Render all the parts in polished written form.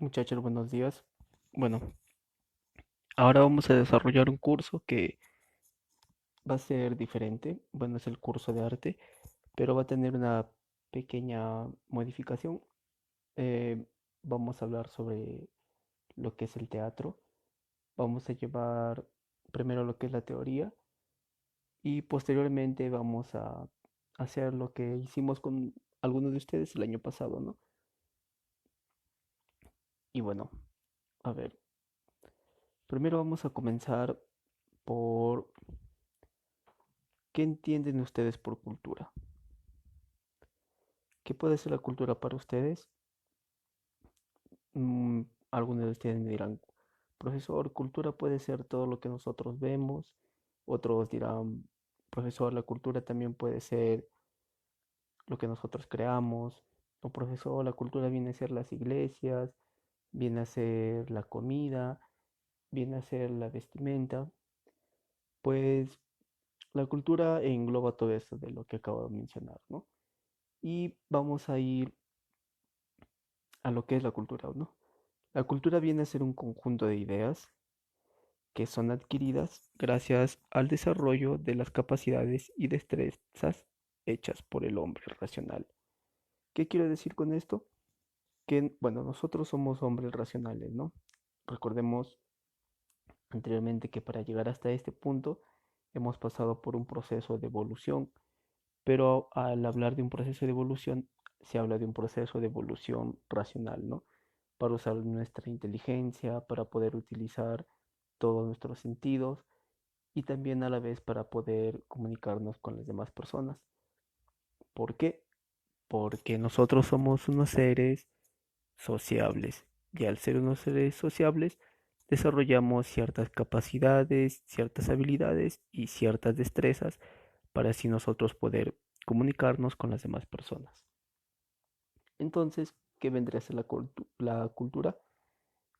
Muchachos, buenos días. Bueno, ahora vamos a desarrollar un curso que va a ser diferente. Bueno, es el curso de arte, pero va a tener una pequeña modificación. Eh, Vamos a hablar sobre lo que es el teatro. Vamos a llevar primero lo que es la teoría y posteriormente vamos a hacer lo que hicimos con algunos de ustedes el año pasado, ¿no? Y bueno, a ver, primero vamos a comenzar por ¿qué entienden ustedes por cultura? ¿Qué puede ser la cultura para ustedes? Mm, Algunos de ustedes me dirán, profesor, cultura puede ser todo lo que nosotros vemos. Otros dirán, profesor, la cultura también puede ser lo que nosotros creamos. O profesor, la cultura viene a ser las iglesias, viene a ser la comida, viene a ser la vestimenta. Pues la cultura engloba todo esto de lo que acabo de mencionar, ¿no? Y vamos a ir a lo que es la cultura, ¿no? La cultura viene a ser un conjunto de ideas que son adquiridas gracias al desarrollo de las capacidades y destrezas hechas por el hombre racional. ¿Qué quiero decir con esto? Que, bueno, nosotros somos hombres racionales, ¿no? Recordemos anteriormente que para llegar hasta este punto hemos pasado por un proceso de evolución, pero al hablar de un proceso de evolución, se habla de un proceso de evolución racional, ¿no? Para usar nuestra inteligencia, para poder utilizar todos nuestros sentidos y también a la vez para poder comunicarnos con las demás personas. ¿Por qué? Porque nosotros somos unos seres sociables y al ser unos seres sociables desarrollamos ciertas capacidades, ciertas habilidades y ciertas destrezas para así nosotros poder comunicarnos con las demás personas. Entonces, ¿qué vendría a ser la cultura?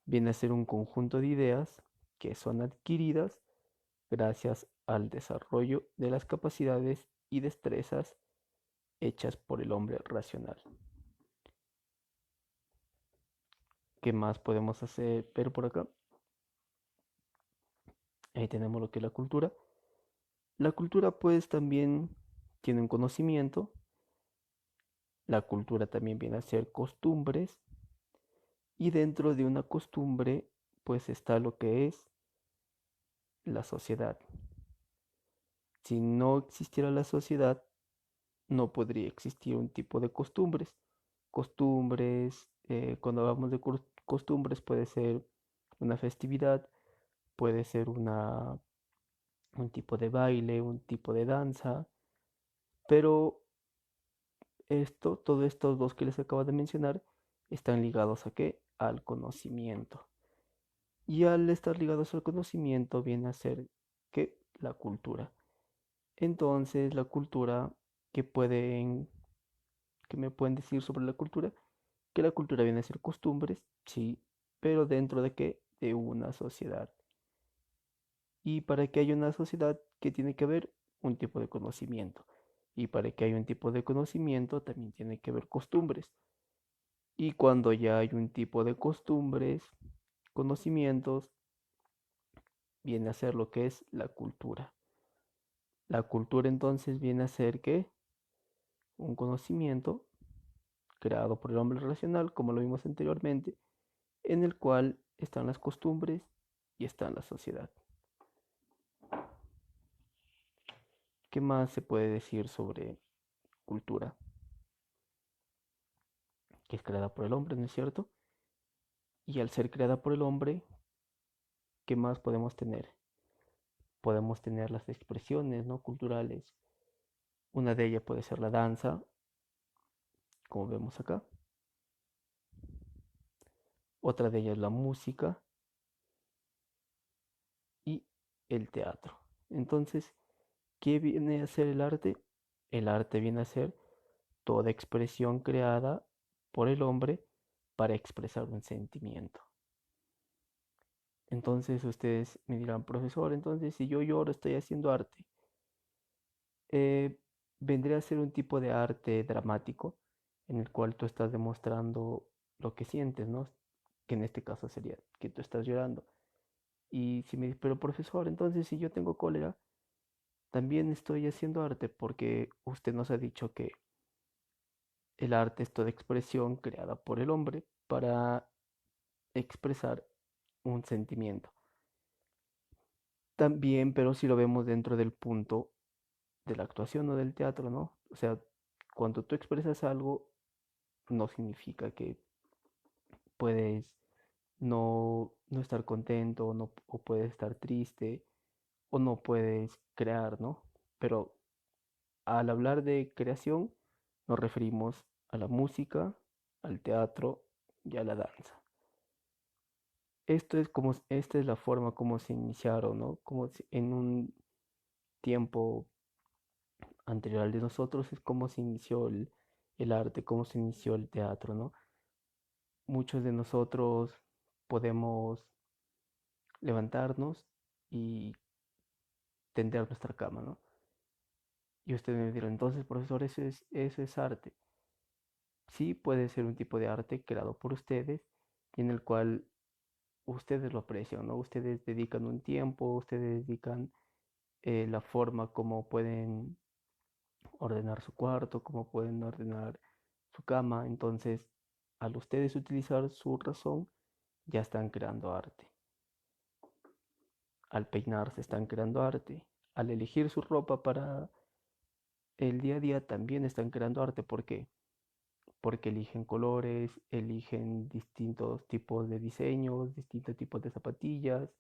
Viene a ser un conjunto de ideas que son adquiridas gracias al desarrollo de las capacidades y destrezas hechas por el hombre racional. ¿Qué más podemos hacer ver por acá? Ahí tenemos lo que es la cultura. La cultura pues también tiene un conocimiento. La cultura también viene a ser costumbres. Y dentro de una costumbre pues está lo que es la sociedad. Si no existiera la sociedad, no podría existir un tipo de costumbres. Costumbres, cuando hablamos de costumbres, puede ser una festividad, puede ser un tipo de baile, un tipo de danza, pero todos estos dos que les acabo de mencionar, están ligados a qué? Al conocimiento. Y al estar ligados al conocimiento viene a ser que la cultura. Entonces, la cultura que pueden, que me pueden decir sobre la cultura, que la cultura viene a ser costumbres, sí, pero dentro de qué? De una sociedad. Y para que haya una sociedad, ¿qué tiene que haber? Un tipo de conocimiento. Y para que haya un tipo de conocimiento, también tiene que haber costumbres. Y cuando ya hay un tipo de costumbres, conocimientos, viene a ser lo que es la cultura. La cultura entonces viene a ser ¿qué? Un conocimiento creado por el hombre racional, como lo vimos anteriormente, en el cual están las costumbres y está la sociedad. ¿Qué más se puede decir sobre cultura? Que es creada por el hombre, ¿no es cierto? Y al ser creada por el hombre, ¿qué más podemos tener? Podemos tener las expresiones, ¿no? Culturales. Una de ellas puede ser la danza, como vemos acá. Otra de ellas la música y el teatro. Entonces, ¿qué viene a ser el arte? El arte viene a ser toda expresión creada por el hombre para expresar un sentimiento. Entonces ustedes me dirán, profesor, entonces si yo lloro estoy haciendo arte. Eh, Vendría a ser un tipo de arte dramático en el cual tú estás demostrando lo que sientes, ¿no? que en este caso sería que tú estás llorando. Y si me dices, pero profesor, entonces si yo tengo cólera, también estoy haciendo arte porque usted nos ha dicho que el arte es toda expresión creada por el hombre para expresar un sentimiento. También, pero si lo vemos dentro del punto de la actuación o del teatro, ¿no? O sea, cuando tú expresas algo, no significa que puedes no estar contento o puedes estar triste o no puedes crear, ¿no? Pero al hablar de creación, nos referimos a la música, al teatro y a la danza. Esta es la forma como se iniciaron, ¿no? En un tiempo anterior al de nosotros es como se inició el arte, cómo se inició el teatro, ¿no? Muchos de nosotros podemos levantarnos y tender nuestra cama, ¿no? Y ustedes me dirán, entonces, profesor, eso es arte. Sí, puede ser un tipo de arte creado por ustedes y en el cual ustedes lo aprecian, ¿no? Ustedes dedican un tiempo, ustedes dedican la forma como pueden ordenar su cuarto, cómo pueden ordenar su cama. Entonces, al ustedes utilizar su razón, ya están creando arte. Al peinarse están creando arte. Al elegir su ropa para el día a día también están creando arte. ¿Por qué? Porque eligen colores, eligen distintos tipos de diseños, distintos tipos de zapatillas,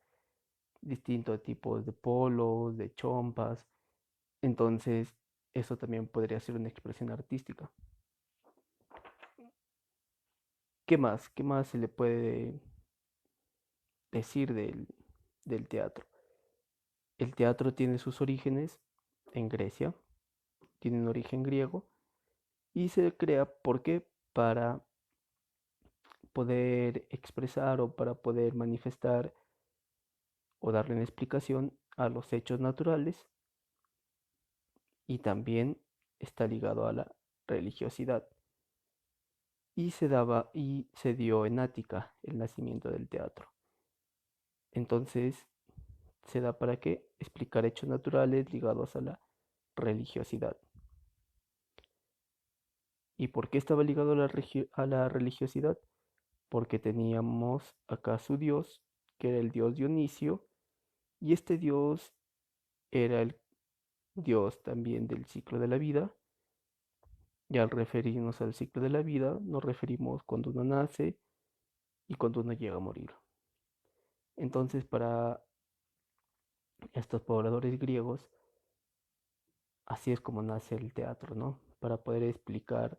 distintos tipos de polos, de chompas. Entonces, eso también podría ser una expresión artística. ¿Qué más? ¿Qué más se le puede decir del teatro? El teatro tiene sus orígenes en Grecia, tiene un origen griego y se crea, ¿por qué? Para poder expresar o para poder manifestar o darle una explicación a los hechos naturales y también está ligado a la religiosidad. Y se dio en Ática el nacimiento del teatro. Entonces, ¿se da para qué? Explicar hechos naturales ligados a la religiosidad. ¿Y por qué estaba ligado a la religiosidad? Porque teníamos acá su dios, que era el dios Dionisio, y este dios era el dios también del ciclo de la vida. Y al referirnos al ciclo de la vida, nos referimos cuando uno nace y cuando uno llega a morir. Entonces, para estos pobladores griegos, así es como nace el teatro, ¿no? Para poder explicar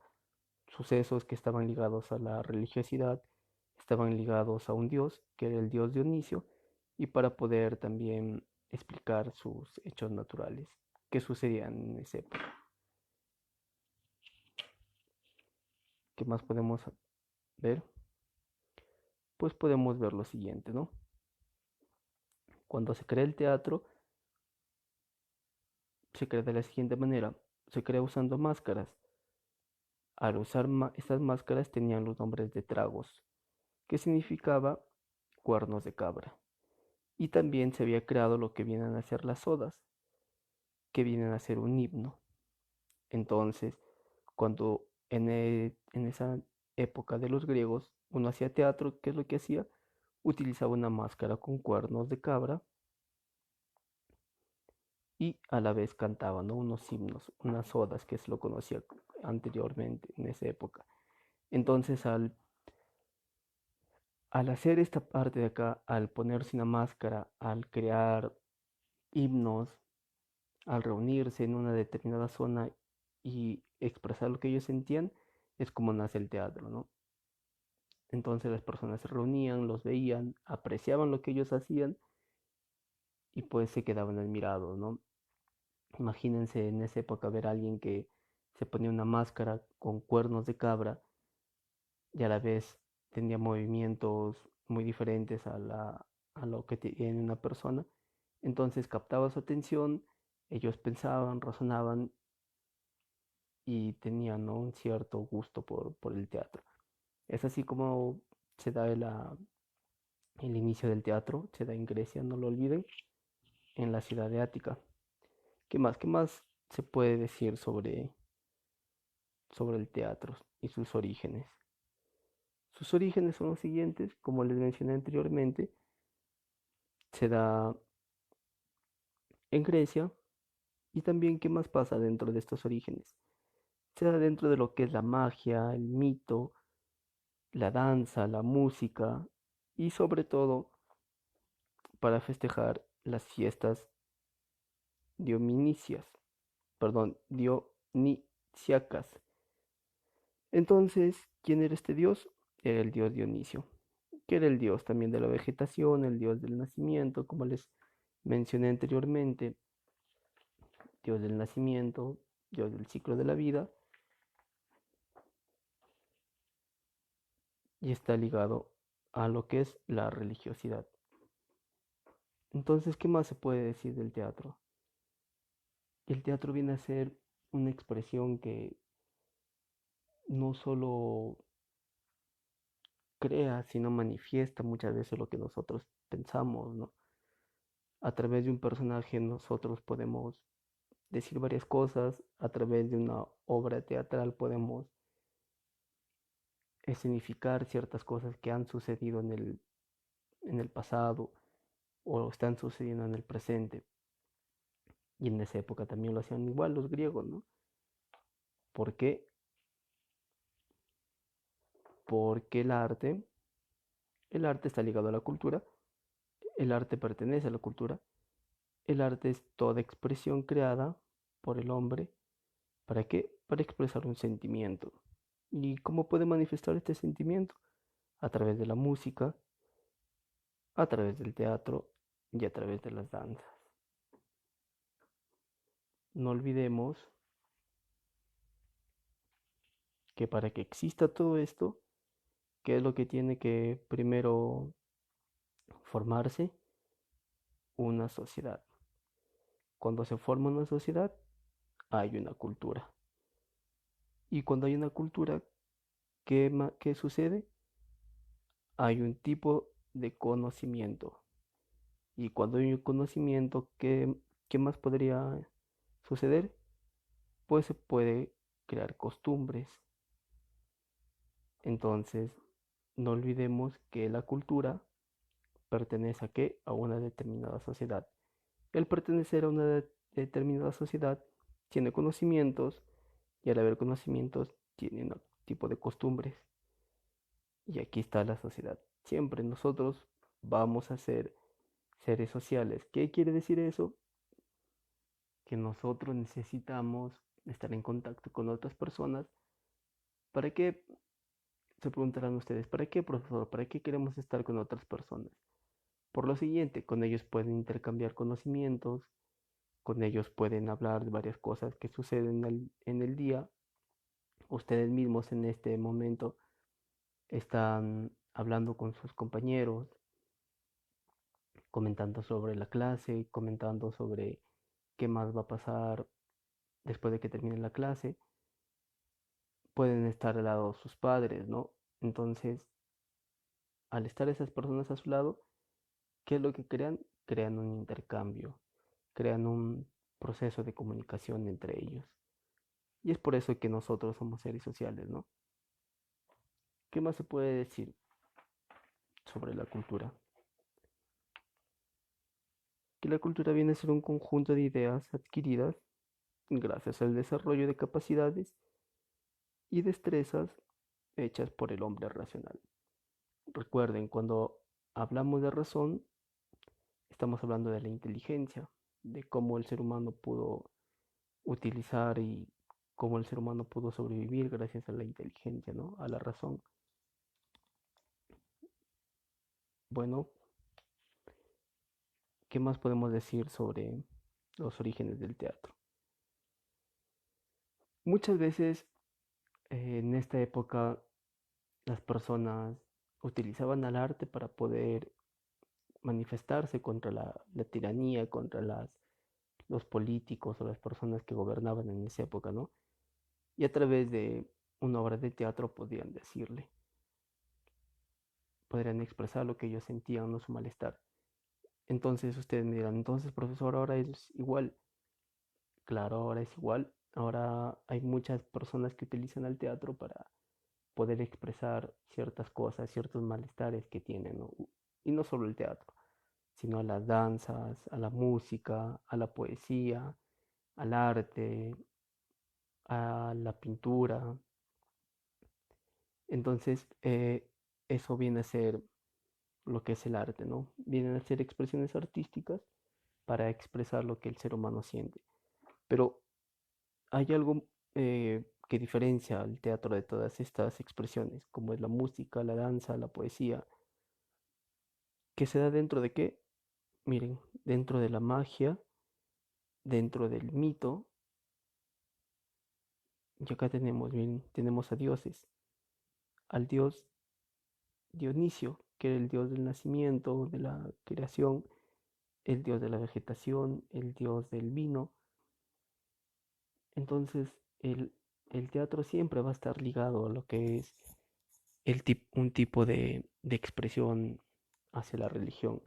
sucesos que estaban ligados a la religiosidad, estaban ligados a un dios, que era el dios Dionisio, y para poder también explicar sus hechos naturales que sucedían en esa época. ¿Qué más podemos ver? Pues podemos ver lo siguiente, ¿no? Cuando se crea el teatro, se crea de la siguiente manera, se crea usando máscaras. Al usar estas máscaras tenían los nombres de tragos, que significaba cuernos de cabra. Y también se había creado lo que vienen a ser las odas, que vienen a ser un himno. Entonces, cuando en esa época de los griegos uno hacía teatro, ¿qué es lo que hacía? Utilizaba una máscara con cuernos de cabra y a la vez cantaba, ¿no? Unos himnos, unas odas que se lo conocía anteriormente en esa época. Entonces al hacer esta parte de acá, al ponerse una máscara, al crear himnos, al reunirse en una determinada zona y expresar lo que ellos sentían, es como nace el teatro, ¿no? Entonces las personas se reunían, los veían, apreciaban lo que ellos hacían y pues se quedaban admirados, ¿no? Imagínense en esa época ver a alguien que se ponía una máscara con cuernos de cabra y a la vez tenía movimientos muy diferentes a lo que tiene una persona. Entonces captaba su atención, ellos pensaban, razonaban y tenían, ¿no? Un cierto gusto por el teatro. Es así como se da el inicio del teatro, se da en Grecia, no lo olviden, en la ciudad de Ática. ¿Qué más? ¿Qué más se puede decir sobre el teatro y sus orígenes? Sus orígenes son los siguientes, como les mencioné anteriormente, se da en Grecia y también qué más pasa dentro de estos orígenes. Se da dentro de lo que es la magia, el mito, la danza, la música y sobre todo para festejar las fiestas dionisíacas, perdón, dionisíacas. Entonces, ¿quién era este dios? Era el dios Dionisio, que era el dios también de la vegetación, el dios del nacimiento, como les mencioné anteriormente, dios del nacimiento, dios del ciclo de la vida, y está ligado a lo que es la religiosidad. Entonces, ¿qué más se puede decir del teatro? El teatro viene a ser una expresión que no solo crea, sino manifiesta muchas veces lo que nosotros pensamos, ¿no? A través de un personaje nosotros podemos decir varias cosas, a través de una obra teatral podemos escenificar ciertas cosas que han sucedido en el pasado o están sucediendo en el presente. Y en esa época también lo hacían igual los griegos, ¿no? ¿Por qué? Porque el arte está ligado a la cultura, el arte pertenece a la cultura, el arte es toda expresión creada por el hombre. ¿Para qué? Para expresar un sentimiento. ¿Y cómo puede manifestar este sentimiento? A través de la música, a través del teatro y a través de las danzas. No olvidemos que para que exista todo esto, ¿qué es lo que tiene que primero formarse? Una sociedad. Cuando se forma una sociedad, hay una cultura. Y cuando hay una cultura, ¿qué sucede? Hay un tipo de conocimiento. Y cuando hay un conocimiento, ¿qué más podría suceder? Pues se puede crear costumbres. Entonces, no olvidemos que la cultura pertenece a qué? A una determinada sociedad. El pertenecer a una determinada sociedad tiene conocimientos y al haber conocimientos tiene un tipo de costumbres. Y aquí está la sociedad. Siempre nosotros vamos a ser seres sociales. ¿Qué quiere decir eso? Que nosotros necesitamos estar en contacto con otras personas. ¿Para qué? Se preguntarán ustedes, ¿para qué, profesor? ¿Para qué queremos estar con otras personas? Por lo siguiente, con ellos pueden intercambiar conocimientos, con ellos pueden hablar de varias cosas que suceden en el día. Ustedes mismos en este momento están hablando con sus compañeros, comentando sobre la clase, comentando sobre qué más va a pasar después de que termine la clase. Pueden estar al lado sus padres, ¿no? Entonces, al estar esas personas a su lado, ¿qué es lo que crean? Crean un intercambio, crean un proceso de comunicación entre ellos. Y es por eso que nosotros somos seres sociales, ¿no? ¿Qué más se puede decir sobre la cultura? Que la cultura viene a ser un conjunto de ideas adquiridas gracias al desarrollo de capacidades y destrezas hechas por el hombre racional. Recuerden, cuando hablamos de razón, estamos hablando de la inteligencia, de cómo el ser humano pudo utilizar y cómo el ser humano pudo sobrevivir gracias a la inteligencia, ¿no? A la razón. Bueno, ¿qué más podemos decir sobre los orígenes del teatro? Muchas veces en esta época las personas utilizaban al arte para poder manifestarse contra la tiranía, contra los políticos o las personas que gobernaban en esa época, ¿no? Y a través de una obra de teatro podían decirle. podrían expresar lo que ellos sentían, no su malestar. Entonces ustedes me dirán, entonces profesor, ahora es igual. Claro, ahora es igual. Ahora hay muchas personas que utilizan el teatro para poder expresar ciertas cosas, ciertos malestares que tienen, ¿no? Y no solo el teatro, sino a las danzas, a la música, a la poesía, al arte, a la pintura. Entonces, eso viene a ser lo que es el arte, ¿no? Vienen a ser expresiones artísticas para expresar lo que el ser humano siente. Pero hay algo que diferencia al teatro de todas estas expresiones, como es la música, la danza, la poesía, que se da dentro de qué, miren, dentro de la magia, dentro del mito, y acá tenemos, miren, tenemos a dioses, al dios Dionisio, que era el dios del nacimiento, de la creación, el dios de la vegetación, el dios del vino. Entonces, el teatro siempre va a estar ligado a lo que es un tipo de expresión hacia la religión.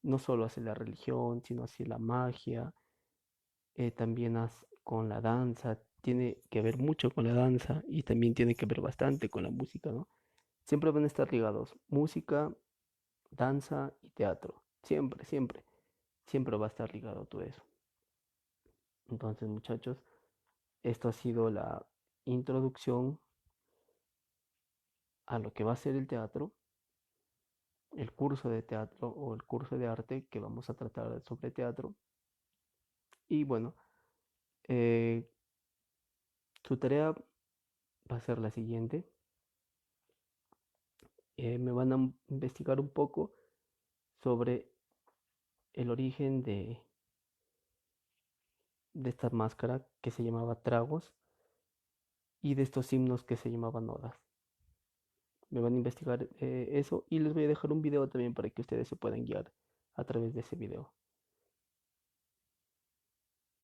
No solo hacia la religión, sino hacia la magia, también con la danza. Tiene que ver mucho con la danza y también tiene que ver bastante con la música, ¿no? Siempre van a estar ligados. Música, danza y teatro. Siempre, siempre. Siempre va a estar ligado todo eso. Entonces, muchachos, esto ha sido la introducción a lo que va a ser el teatro, el curso de teatro o el curso de arte que vamos a tratar sobre teatro. Y bueno, eh, su tarea va a ser la siguiente. Me van a investigar un poco sobre el origen de esta máscara que se llamaba tragos y de estos himnos que se llamaban odas. Me van a investigar eso y les voy a dejar un video también para que ustedes se puedan guiar a través de ese video.